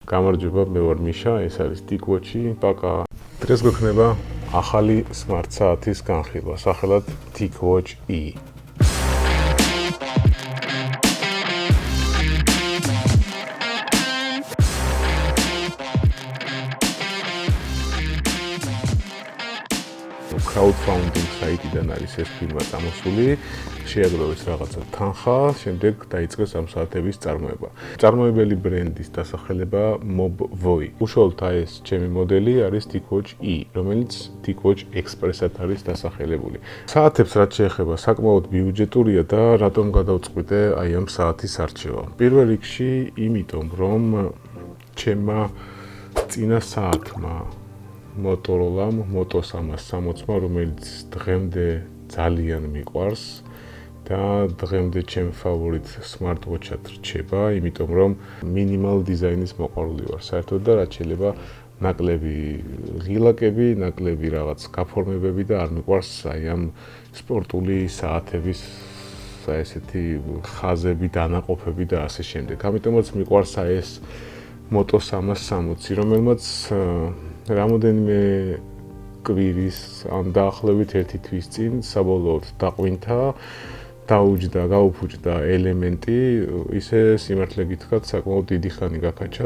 გამარჯობა, მე ვარ მიშა, ეს არის TicWatch-ი, პაკა. დღეს გვექნება ახალი smart საათის განხილვა, სახელად TicWatch E. Crowdfunding საიტიდან არის ეს ფილმა წამოსული, შეაგროვეს რაღაცა თანხა, შემდეგ დაიწყეს ამ საათების წარმოება. Წარმოებელი ბრენდის დასახელება Mobvoi. უშუალოდ ეს ჩემი მოდელი არის TicWatch E, რომელიც TicWatch Express-ად არის დასახელებული. საათებს რაც შეეხება, საკმაოდ ბიუჯეტურია და რატომ გადავწყვიტე აი ამ საათის არჩევა. პირველ რიგში იმიტომ, რომ ჩემმა წინა საათმა Motorola Moto 360, რომელიც დღემდე ძალიან მიყვარს და დღემდე ჩემ ფავორიტ smartwatch-ად რჩება, იმიტომ რომ minimal design-ის მოყვარული ვარ საერთოდ და რაც შეიძლება ნაკლები ღილაკები, ნაკლები რაღაც გაფორმებები და არ მიყვარს აი ამ სპორტული საათების ესეთი ხაზები, დანაყოფები და ასე შემდეგ. ამიტომაც მიყვარს აი ეს Moto 360, რომელმაც რამოდენიმე კვირის ან დაახლოებით ერთი თვის წინ საბოლოოდ დაყვინთა, დაუჯდა, გაუფუჭდა ელემენტი, ისე სიმართლე გითხრათ, საკმაოდ დიდი ხანი გაქაჩა,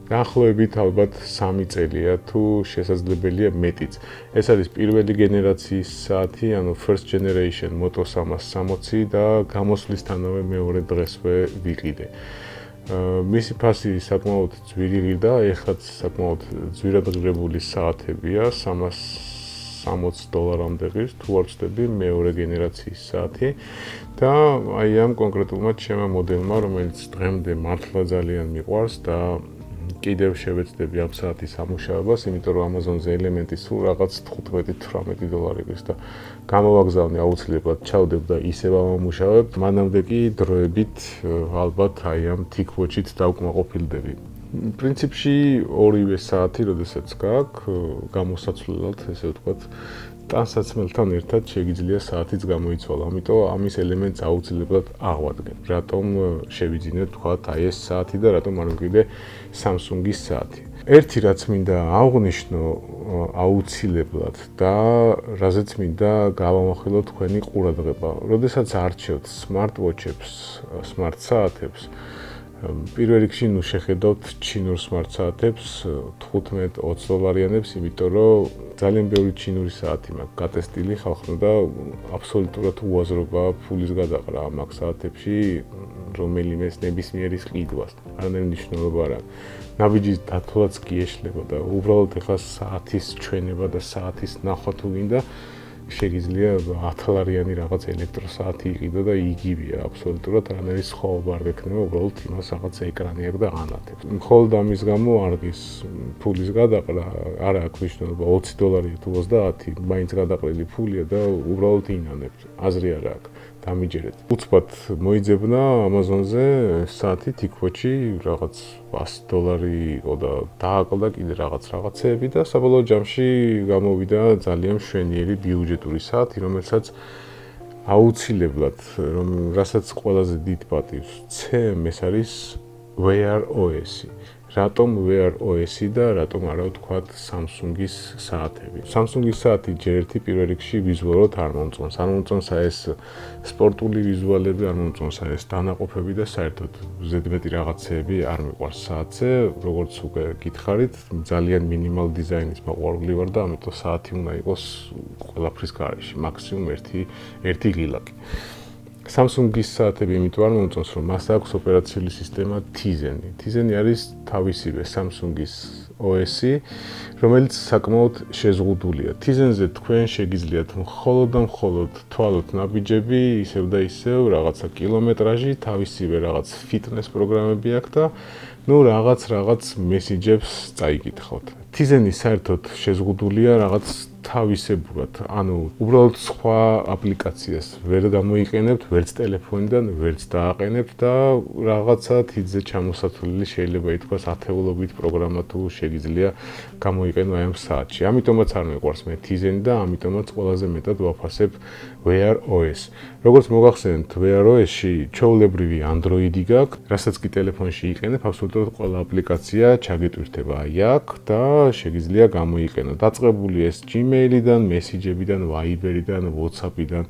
დაახლოებით ალბათ 3 წელია თუ შესაძლებელია მეტიც. ეს არის პირველი გენერაციის საათი, ანუ first generation Moto 360 და გამოსვლისთანავე მეორე დღესვე ვიყიდე. მისი ფასი საკმაოდ ძვირი ღირდა, ეხლაც საკმაოდ ძვირად ღირებული საათებია, $360-მდე ღირს, თუ არ ვცდები, მეორე გენერაციის საათი და აი ამ კონკრეტულმა ჩემმა მოდელმა, რომელიც დღემდე მართლა ძალიან მიყვარს და კიდევ შევეცდები ამ საათის ამუშავებას, იმიტომ რომ Amazon-ზე ელემენტი სულ რაღაც $15-18 ღირს და გამოვაგზავნე აუცილებლად ჩავდებ და ისევ ამუშავებ, მანამდე კი დროებით ალბათ აი ამ TicWatch-ით დავკმაყოფილდები. პრინციპში ორივე საათი, როდესაც გააქვს, გამოსაცვლელად, ესე ვთქვათ, ტანსაცმელთან ერთად შეგიძლია საათიც გამოიცვალო. ამიტომ ამის ელემენტს აუცილებლად აღვადგენ. რატომ შევიძინეთ, ვთქვათ, აი ეს საათი და რატომ არ მივიდე Samsung-ის საათი. ერთი რაც მინდა აღვნიშნო აუცილებლად და რაზეც მინდა გავამახვილოთ თქვენი ყურადღება. როდესაც არჩევთ smartwatch-ებს, smart საათებს, პირველ რიგში შეხედავთ ჩინურ smart საათებს, $15-20-იანებს, იმიტომ რომ ძალიან ბევრი ჩინური საათი მაქვს გატესტილი, ხალხმა და აბსოლუტურად უაზრობა ფულის გადაყრა ამ საათებში, რომელიმე ნებისმიერის ყიდვას. არანაირი მნიშვნელობა არ აქვს. ნაბიჯის დათვლაც კი ეშლება და უბრალოდ ეხლა საათის ჩვენება და საათის ნახვა თუ გინდა, შეგიძლია $10 რაღაც ელექტროსაათი იყიდო და იგივეა აბსოლუტურად არანაირი სხვაობა არ გექნება, უბრალოდ იმას რაღაც ეკრანი აქვს და ანათებს. მხოლოდ ამის გამო არ გის ფულის გადაყრა, არ აქვს მნიშვნელობა $20 თუ 30, მაინც გადაყრილი ფულია და უბრალოდ ინანებთ. აზრი არ აქვს. დამიჯერეთ. უცბად მოიძებნა Amazon-ზე საათი TicWatch-ი რაღაც $100 იყო და დააკლდა კიდე რაღაცეები და საბოლოო ჯამში გამოვიდა ძალიან მშვენიერი ბიუჯეტური საათი, რომელსაც აუცილებლად, რასაც ყველაზე დიდ პატივს ვცემ, ეს არის Wear OS-ი. რატომ Wear OS-ი და რატომ არა ვთქვათ Samsung-ის საათები. Samsung-ის საათი ჯერ ერთი პირველ რიგში ვიზუალურად არ მომწონს. არ მომწონს ეს სპორტული ვიზუალები, არ მომწონს ეს დანაყოფები და საერთოდ ზედმეტი რაღაცეები არ მიყვარს საათზე, როგორც უკვე გითხარით, ძალიან minimal design-ის მოყვარული ვარ და ამიტომ საათი უნდა იყოს ყველაფრის გარეშე, მაქსიმუმ ერთი ღილაკი. Samsung-ის საათები იმიტომ არ მომწონს, რომ მას აქვს ოპერაციული სისტემა Tizen-ი. Tizen-ი არის თავისივე Samsung-ის OS-ი, რომელიც საკმაოდ შეზღუდულია. Tizen-ზე თქვენ შეგიძლიათ მხოლოდ და მხოლოდ თვალოთ ნაბიჯები, ისევ და ისევ რაღაცა კილომეტრაჟი, თავისივე რაღაც fitness პროგრამები აქვს და რაღაც მესიჯებს წაიკითხავთ. Tizen-ი საერთოდ შეზღუდულია რაღაც თავისებურად, ანუ უბრალოდ სხვა აპლიკაციას ვერ გამოიყენებთ, ვერც ტელეფონიდან, ვერც დააყენებთ და რაღაცა თითზე ჩამოსათვლელი შეიძლება ითქვას ათეულობით პროგრამა თუ შეგიძლია გამოიყენო აი ამ საათში. ამიტომაც არ მეყვარს მე Tizen და ამიტომაც ყველაზე მეტად ვაფასებ Wear OS. როგორც მოგახსენებთ, Wear OS-ში ჩვეულებრივი Android-ი გაქვს, რასაც კი ტელეფონში იყენებ, აბსოლუტურად ამიტომ ყველა აპლიკაცია ჩაგეტვირთება აი აქ და შეგიძლია გამოიყენო. დაწყებული ეს Gmail-დან, Messenger-დან, Viber-დან, WhatsApp-დან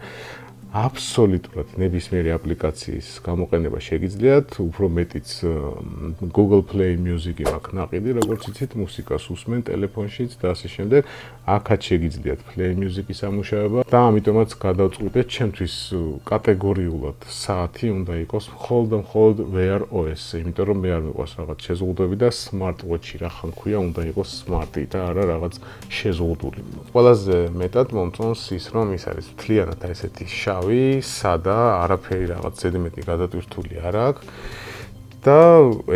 აბსოლუტურად ნებისმიერი აპლიკაციის გამოყენება შეგიძლიათ, უფრო მეტიც Google Play Music-ი მაქვს ნაყიდი, როგორც იცით, მუსიკას უსმენ ტელეფონშიც და ასე შემდეგ. აქაც შეგიძლიათ Play Music-ის ამუშავება და ამიტომაც გადავწყვიტეთ ჩემთვის კატეგორიულად საათი უნდა იყოს მხოლოდ Wear OS-ზე, იმიტომ რომ მე არ მიყვარს რაღაც შეზღუდვები და Smart Watch-ი რა ხან ქვია, უნდა იყოს Smart-ი და არა რაღაც შეზღუდული. ყველაზე მეტად მომწონს ის, რომ ის არის მთლიანად ესეთი სადა, არაფერი რაღაც ზედმეტი გადატვირთული არ აქვს და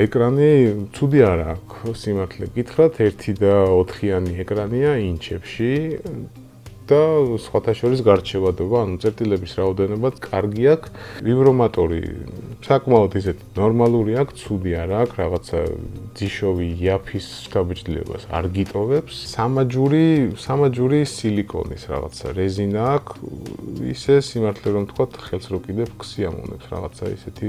ეკრანი ცუდი არ აქვს, სიმართლე გითხრათ, 1.4-იანი ეკრანია ინჩებში და სხვათა შორის გარჩევადობა, ანუ წერტილების რაოდენობაც კარგი აქვს. ვიბრომატორი საკმაოდ ისეთი ნორმალური აქვს, ცუდი არ აქვს, რაღაცა ძიშოვი იაფის შთაბეჭდილებას არ გიტოვებს. სამაჯური სილიკონის რაღაცა რეზინა აქვს, ისე სიმართლე რომ თქვა, ხელს რო კიდევ ქსიამოვნებს, რაღაცა ისეთი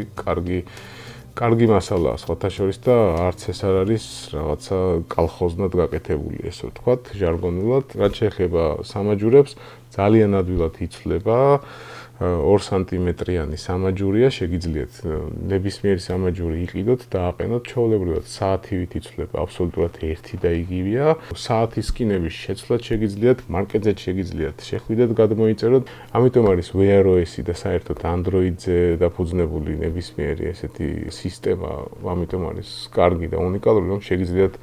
კარგი მასალაა სხვათა შორის და არც ეს არ არის რაღაცა კალხოზნად გაკეთებული, ესე ვთქვათ, ჟარგონულად. რაც შეეხება სამაჯურებს, ძალიან ადვილად იცვლება. 2 სანტიმეტრიანი სამაჯურია, შეგიძლიათ ნებისმიერი სამაჯური იყიდოთ და აყენოთ. ჩვეულებრივად საათივით იცვლება, აბსოლუტურად ერთი და იგივეა. საათის სკინების შეცვლაც შეგიძლიათ, მარკეტზეც შეგიძლიათ შეხვიდეთ, გადმოიწეროთ. ამიტომ არის Wear OS-ი და საერთოდ Android-ზე დაფუძნებული ნებისმიერი ესეთი სისტემა, ამიტომ არის კარგი და უნიკალური, რომ შეგიძლიათ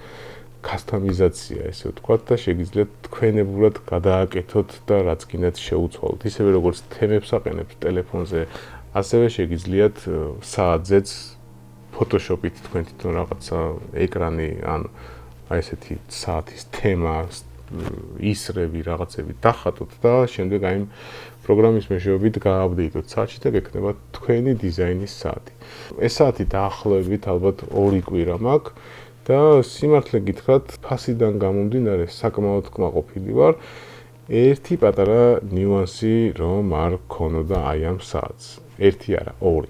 კასტომიზაცია, ესე ვთქვათ, და შეგიძლიათ თქვენებურად გადააკეთოთ და რაც გინდათ შეუცვალოთ. ისევე როგორც თემებს აყენებთ ტელეფონზე, ასევე შეგიძლიათ საათზეც Photoshop-ით თქვენ თვითონ რაღაცა ეკრანი, ან აი ესეთი საათის თემა, ისრები, რაღაცები დახატოთ და შემდეგ აი პროგრამის მეშვეობით გააპდეიტოთ საათში და გექნება თქვენი დიზაინის საათი. ეს საათი დაახლოებით ალბათ 2 კვირა მაქვს. და სიმართლე გითხრათ, ფასიდან გამომდინარე საკმაოდ კმაყოფილი ვარ. ერთი პატარა ნიუანსი რომ არ ქონოდა აი ამ საათს. ერთი არა, 2.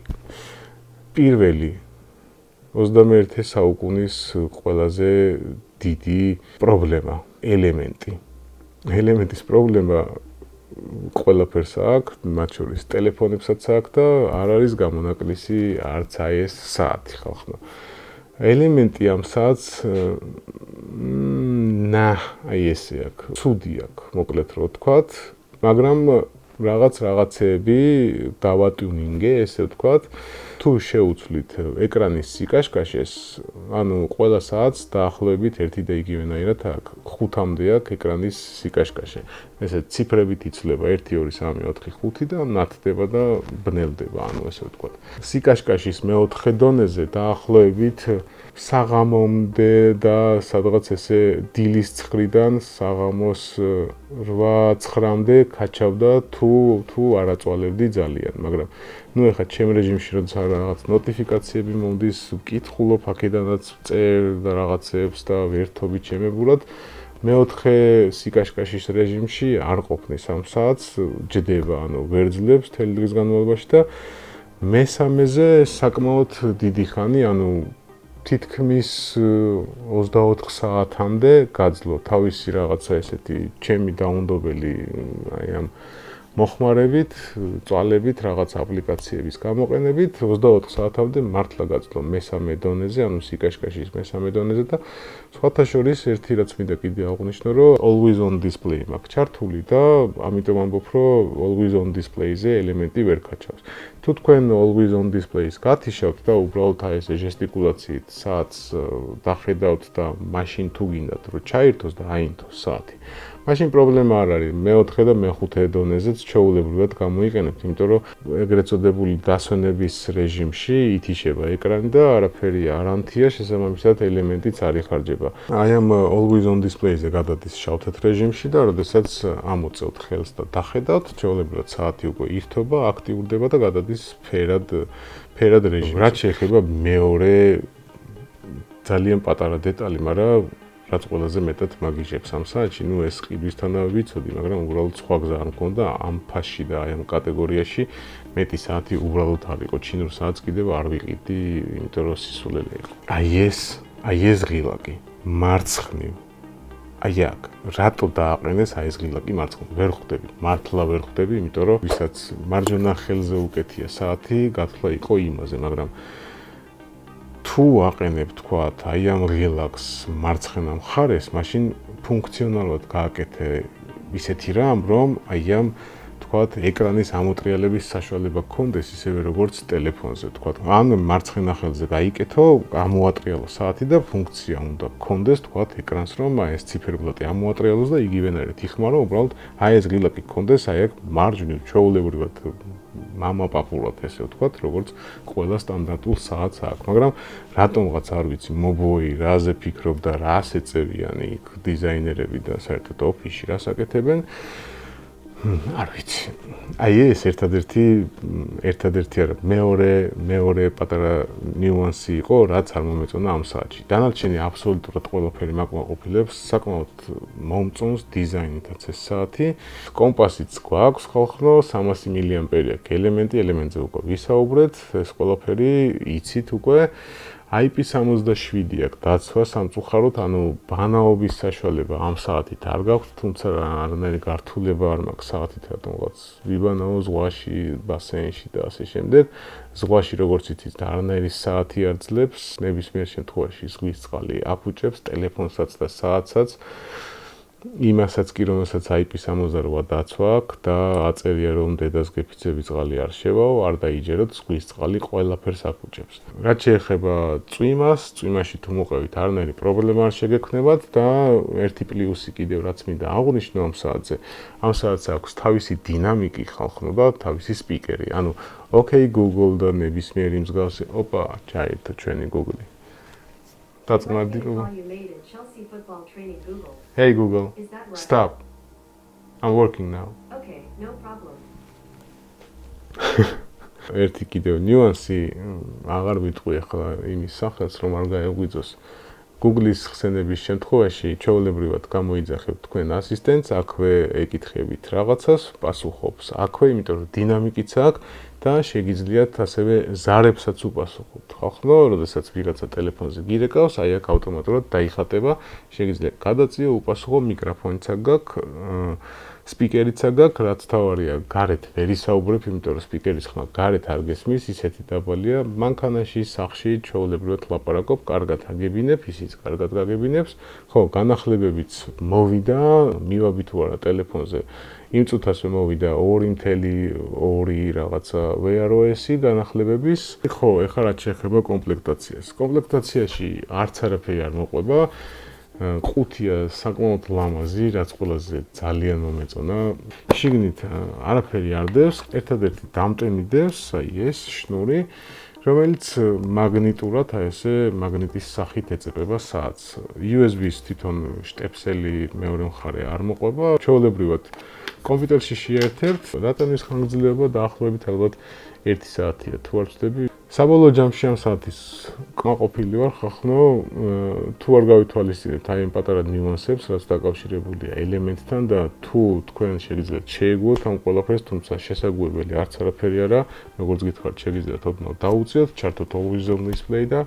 პირველი 21 საუკუნის ყველაზე დიდი პრობლემა, ელემენტის პრობლემა ყველაფერს აქვს, მათ შორის ტელეფონებსაც აქვს და არ არის გამონაკლისი არც აი ეს საათი ხალხმა. ელემენტი ამ საათს აი ესე აქვს, ცუდი აქვს, მოკლედ რო ვთქვათ, მაგრამ რაღაცეები დავატიუნინგე, ესე ვთქვათ, თუ შეუცვლით ეკრანის სიკაშკაშეს, ანუ ყველა საათს დაახლოებით ერთი და იგივენაირად აქვს, 5-მდე აქვს ეკრანის სიკაშკაშე. ესე ციფრებით იცვლება 1 2 3 4 5 და ნათდება და ბნელდება, ანუ ესე ვთქვათ. სიკაშკაშის მეოთხე დონეზე დაახლოებით საღამომდე და სადღაც ესე დილის 9-დან საღამოს 8-9-მდე კაჩავდა თუ არ აწვალებდი ძალიან, მაგრამ ნუ ეხლა ჩემ რეჟიმში როცა რაღაც ნოტიფიკაციები მომდის, ვკითხულობ აქედანაც წერ და რაღაცებს და ვერთობით შემებურად მეოთხე სიკაშკაშის რეჟიმში არ ყოფნის ამ საათს, ჯდება, ანუ ვერძლებს თელი დღის განმავლობაში და მესამეზე საკმაოდ დიდი ხანი, ანუ თითქმის 24 საათამდე გაძლო თავისი რაღაცა ესეთი ჩემი დაუნდობელი აი ამ მოხმარებით, წვალებით, რაღაც აპლიკაციების გამოყენებით 24 საათამდე მართლა გაძლო მესამე დონეზე, ანუ სიკაშკაშის მესამე დონეზე და სხვათა შორის ერთი რაც მინდა კიდე აღვნიშნო, რომ always on display მაქვს ჩართული და ამიტომ ამბობ, რომ always on display-ზე ელემენტი ვერ კაჩავს. თუ თქვენ always on display-ს გათიშავთ და უბრალოდ აი ესე ჟესტიკულაციით საათს დახედავთ და მაშინ თუ გინდათ რომ ჩაირთოს და აინთოს საათი. მაშინ პრობლემა არ არის, მეოთხე და მეხუთე დონეზეც ჩვეულებრივად გამოიყენებთ, იმიტომ რომ ეგრეთ წოდებული დასვენების რეჟიმში ითიშება ეკრანი და არაფერი არ ანთია, შესაბამისად ელემენტიც არ იხარჯება. აი ამ always on display-ზე გადადის შავ-თეთრ რეჟიმში და როდესაც ამოწევთ ხელს და დახედავთ, ჩვეულებრივად საათი უკვე ირთობა, აქტიურდება და გადადის ფერად რეჟიმში. რაც შეეხება მეორე ძალიან პატარა დეტალი, მაგრამ რაც ყველაზე მეტად მაგიჟებს ამ საათში. ნუ ეს ყიდვისთანავე ვიცოდი, მაგრამ უბრალოდ სხვა გზა არ მქონდა ამ ფასში და აი ამ კატეგორიაში მეტი საათი უბრალოდ არ იყო. ჩინურ საათს კიდევ არ ვიყიდი, იმიტომ რომ სისულელე იყო. აი ეს ღილაკი, მარცხნივ. აი აქ, რატო დააყენეს აი ეს ღილაკი მარცხნივ? ვერ ხვდები, მართლა ვერ ხვდები, იმიტომ რომ ვისაც მარჯვენა ხელზე უკეთია საათი, გათვლა იყო იმაზე, მაგრამ თუ აყენებ თქვათ აი ამ ღილაკს მარცხენა მხარეს, მაშინ ფუნქციონალურად გააკეთე ისეთი რამ, რომ აი ამ თქვათ ეკრანის ამოტრიალების საშუალება გქონდეს ისევე როგორც ტელეფონზე, თქვათ. ან მარცხენა ხელზე გაიკეთო, ამოატრიალო საათი და ფუნქცია უნდა გქონდეს, თქვათ, ეკრანს, რომ აი ეს ციფერბლატი ამოატრიალოს და იგივენაირად იხმარო, უბრალოდ აი ეს ღილაკი გქონდეს, აი აქ მარჯვნივ ჩვეულებრივად მამაპაპულად ესე ვთქვათ, როგორც ყველა სტანდარტულ საათს აქვს, მაგრამ რატომღაც არ ვიცი, მობოი რაზე ფიქრობდა, რას ეწევიანი იქ დიზაინერები და საერთოდ ოფისში რას აკეთებენ. არ ვიცი. აი ეს ერთადერთი არა, მეორე პატარა ნიუანსი იყო, რაც არ მომეწონა ამ საათში. დანარჩენი აბსოლუტურად ყველაფერი მაკმაყოფილებს, საკმაოდ მომწონს დიზაინითაც ეს საათი. კომპასიც გვაქვს ხალხო, 300 მილიამპერი აქვს ელემენტზე უკვე ვისაუბრეთ, ეს ყველაფერი იცით უკვე. IP67 აქვს დაცვა სამწუხაროდ, ანუ ბანაობის საშუალება ამ საათით არ გაქვს, თუმცა არანაირი გართულება არ მაქვს საათით რატომღაც ვიბანაო ზღვაში, ბასენში და ასე შემდეგ. ზღვაში როგორც იცით, არანაირი საათი არ ძლებს, ნებისმიერ შემთხვევაში ზღვის წყალი აფუჭებს ტელეფონსაც და საათსაც. იმასაც კი რომელსაც IP68 დაცვა აქვს და აწერია რომ დედას გეფიცები წყალი არ შევაო, არ დაიჯეროთ ზღვის წყალი ყველაფერს აფუჭებს. რაც შეეხება წვიმას, წვიმაში თუ მოყევით არანაირი პრობლემა არ შეგექმნებათ და ერთი პლუსი კიდევ რაც მინდა აღვნიშნო ამ საათზე. ამ საათს აქვს თავისი დინამიკი ხალხო და თავისი სპიკერი. ანუ OK Google და ნებისმიერი მსგავსი, ოპა, ჩაირთო ჩვენი Google. დაწყნარდი Google. Hey Google, stop. I'm working now. Okay, no problem. ერთი კიდევ ნიუანსი, აღარ ვიტყვი ახლა იმის სახელს, რომ არ გაეღვიძოს. Google-ის ხსენების შემთხვევაში ჩვეულებრივად გამოიძახებთ თქვენ ასისტენტს, აქვე ეკითხებით რაღაცას, პასუხობს აქვე, იმიტომ რომ დინამიკიც აქვს და შეგიძლიათ ასევე ზარებსაც უპასუხოთ. ხო, როდესაც ვიღაცა ტელეფონზე გირეკავს, აი აქ ავტომატურად დაიხატება, შეგიძლიათ გადაწიო, უპასუხო, მიკროფონიც გაქვს, სპიკერიც გაქვს, რაც თავარია, გარეთ ვერ ისაუბრებ, იმიტომ რომ სპიკერის ხმა გარეთ არ გესმის, ისეთი დაბალია, მანქანაში, სახლში ჩვეულებრივად ლაპარაკობ, კარგად აგებინებ, ისიც კარგად გაგებინებს. ხო, განახლებებიც მოვიდა, მივაბი თუ არა ტელეფონზე. იმ წუთასვე მოვიდა 2.2 რაღაცა Wear OS-ი განახლებების. ხო, ეხლა რაც შეეხება კომპლექტაციას. კომპლექტაციაში არც არაფერი არ მოყვება. ყუთია საკმაოდ ლამაზი, რაც ყველაზე ძალიან მომეწონა. შიგნით არაფერი არ დევს, ერთადერთი დამტენი დევს, აი ეს შნური, რომელიც მაგნიტურად, აი ესე მაგნიტის სახით ეწებება საათს. USB-ს თვითონ შტეპსელი მეორე მხარე არ მოყვება. ჩვეულებრივად კომპიუტერში შეერთებთ, რატანის ხანგრძლივობა დაახლოებით ალბათ 1 საათია, თუ არ ვცდები. საბოლოო ჯამში ამ საათის კმაყოფილი ვარ, ხახნო, თუ არ გავითვალისწინებთ აი ამ პატარა ნიუანსებს, რაც დაკავშირებულია ელემენტთან და თუ თქვენ შეგიძლიათ შეეგუოთ ამ ყველაფერს, თუმცა შესაძლებელი არც არაფერი არა, როგორც გითხარით, შეგიძლიათ ოდნავ დაუწიოთ, ჩართოთ always on display და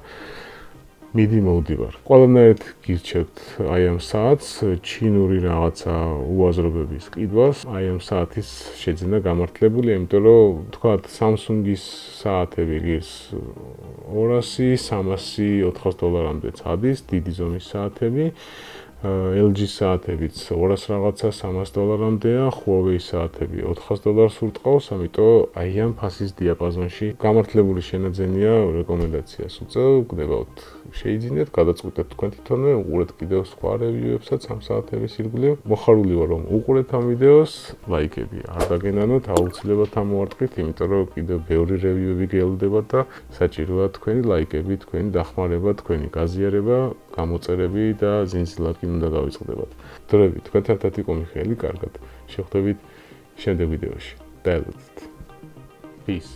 მიდი მოვდივარ. ყველანაირად გირჩევთ აი ამ საათს, ჩინური რაღაცა უაზრობების ყიდვას, აი ამ საათის შეძენა გამართლებულია, იმიტომ რომ თქვათ Samsung-ის საათები ღირს 200, 300, $400-მდე წადის, დიდი ზომის საათები. LG საათებიც 200 რაღაცა $300-მდეა, Huawei საათები $400 ურტყავს, ამიტომ აი ამ ფასის დიაპაზონში გამართლებული შენაძენია, რეკომენდაციას უწევ, გნებავთ შეიძინეთ, გადაწყვეტეთ თქვენ თვითონვე, უყურეთ კიდევ სხვა რევიუებსაც ამ საათების ირგვლივ. მოხარული ვარ რომ უყურეთ ამ ვიდეოს, ლაიქები არ დაგენანოთ, აუცილებლად ამოვარტყით, იმიტომ რომ კიდევ ბევრი რევიუები გელოდებათ და საჭიროა თქვენი ლაიქები, თქვენი დახმარება, თქვენი გაზიარება, გამოწერები და ზინზილაკი უნდა გავიწყდებათ. დროებით, თქვენთან ერთად იყო მიხეილი, კარგად. შევხვდებით შემდეგ ვიდეოში. დაელოდეთ. Peace.